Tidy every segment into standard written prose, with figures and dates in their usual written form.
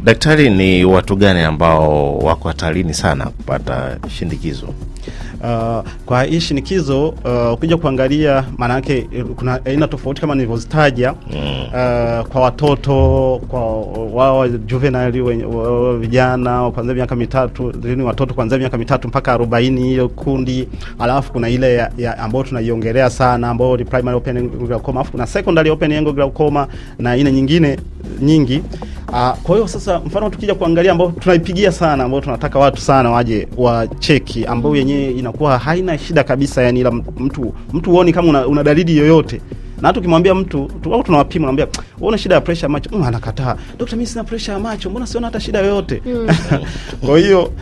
Daktari, ni watu gani ambao wako hatarini sana kupata shinikizo? Kwa hii shinikizo ukija kuangalia maana yake kuna aina tofauti kama nilivyozitaja. Kwa watoto, kwa wao juvenile, vijana kuanzia miaka 3, ni watoto kuanzia miaka 3 mpaka 40, hiyo kundi. Alafu kuna ile ambayo tunaiongelea sana ambayo ni primary open angle glaucoma, alafu kuna secondary open angle glaucoma na aina nyingine nyingi. Kwa hiyo sasa mfano tukija kuangalia ambao tunaipigia sana, ambao tunataka watu sana waje wa cheki, ambao yenyewe inakuwa haina shida kabisa, yani ila mtu uone kama una dalili yoyote. Na hata ukimwambia mtu au tunawapima, unamwambia wewe una shida ya pressure ya macho, anakataa. Daktari, mimi sina pressure ya macho, mbona siona hata shida yoyote? Kwa hiyo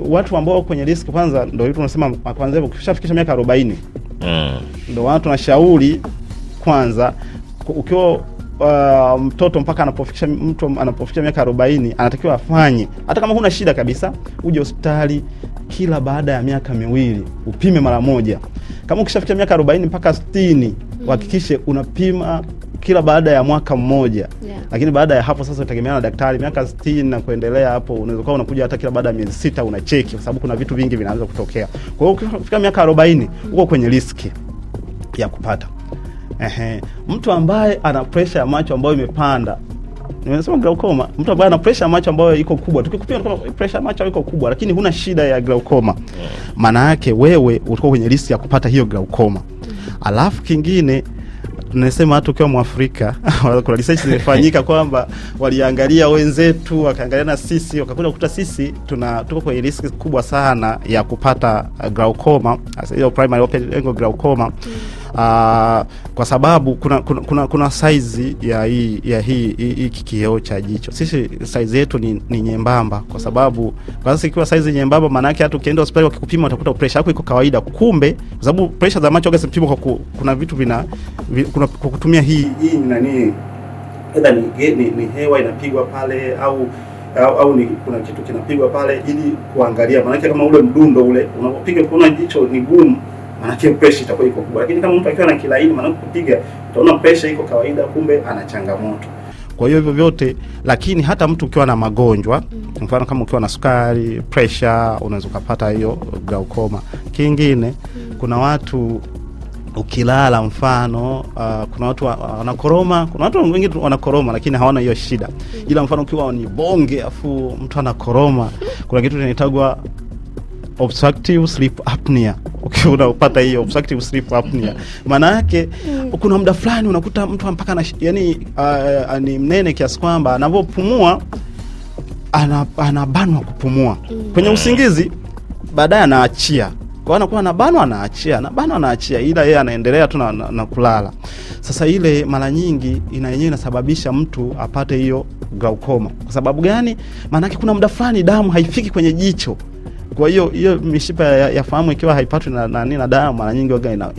watu ambao kwenye risk kwanza ndio hiyo tunasema kwanza ukishafikisha miaka 40. Ndio watu tunashauri kwanza ukiwa mtoto mpaka anapofikisha miaka 40 anatakiwa afanye, hata kama huna shida kabisa, uje hospitali kila baada ya miaka 2 upime mara moja. Kama ukishafikia miaka 40 mpaka 60 uhakikishe unapima kila baada ya mwaka mmoja. Lakini baada ya hapo sasa utategemea na daktari. Miaka 60 na kuendelea hapo unaweza kuwa unakuja hata kila baada ya miezi 6 unacheki, kwa sababu kuna vitu vingi vinaanza kutokea. Kwa hiyo ukifika miaka 40 uko kwenye riski ya kupata. Mtu ambaye ana pressure ya macho ambayo imepanda, nimesema glaucoma, mtu ambaye ana pressure ya macho ambayo iko kubwa, tukikupima kama pressure ya macho iko kubwa lakini huna shida ya glaucoma, maana yake wewe uko kwenye risk ya kupata hiyo glaucoma. Alafu kingine tunasema hata ukiwa Mwafrika, kuna research zimefanyika kwamba waliangalia wenzetu wakaangalia na sisi, wakakuta kukuta sisi tuko kwenye risk kubwa sana ya kupata glaucoma, hiyo primary open angle glaucoma. Kwa sababu kuna size ya hii kioo cha jicho. Sisi size yetu ni nyembamba, kwa sababu kwa sasa ikiwa size nyembamba maana yake hata ukienda hospitali wakikupima utakuta pressure yako iko kawaida. Kumbe kwa sababu pressure za macho zinapimwa kwa kuna vitu kuna kwa kutumia hii nani, aidha ni hewa inapigwa pale au ni kuna kitu kinapigwa pale ili kuangalia, maana kama ule mdundo ule unapopiga kuna jicho ni gumu, maana pressure itakuwa iko kubwa. Lakini kama mtu akiwa na kilaini, maana kupiga utaona pressure iko kawaida, kumbe ana changamoto. Kwa hiyo hivyo vyote, lakini hata mtu ukiwa na magonjwa, mfano kama ukiwa na sukari, pressure, unaweza kupata hiyo glaucoma. Kingine kuna watu ukilala mfano, kuna watu wanakoroma, kuna watu wengi wanakoroma lakini hawana hiyo shida. Ila mfano ukiwa ni bonge afu mtu anakoroma, kuna kitu kinaitwa obstructive sleep apnea. Ukiwa unapata hiyo obstructive sleep apnea, maana yake kuna muda fulani unakuta mtu mpaka ni mnene kiasi kwamba anapopumua anabanwa kupumua kwenye usingizi, baadaye anaachia. Kwa anakuwa anaachia, ila yeye anaendelea tu na kulala. Sasa ile mara nyingi yenyewe inasababisha mtu apate hiyo glaucoma. Kwa sababu gani? Maana yake kuna muda fulani damu haifiki kwenye jicho. Kwa hiyo mishipa ya fahamu ikiwa haipatwi na damu, mara nyingi waga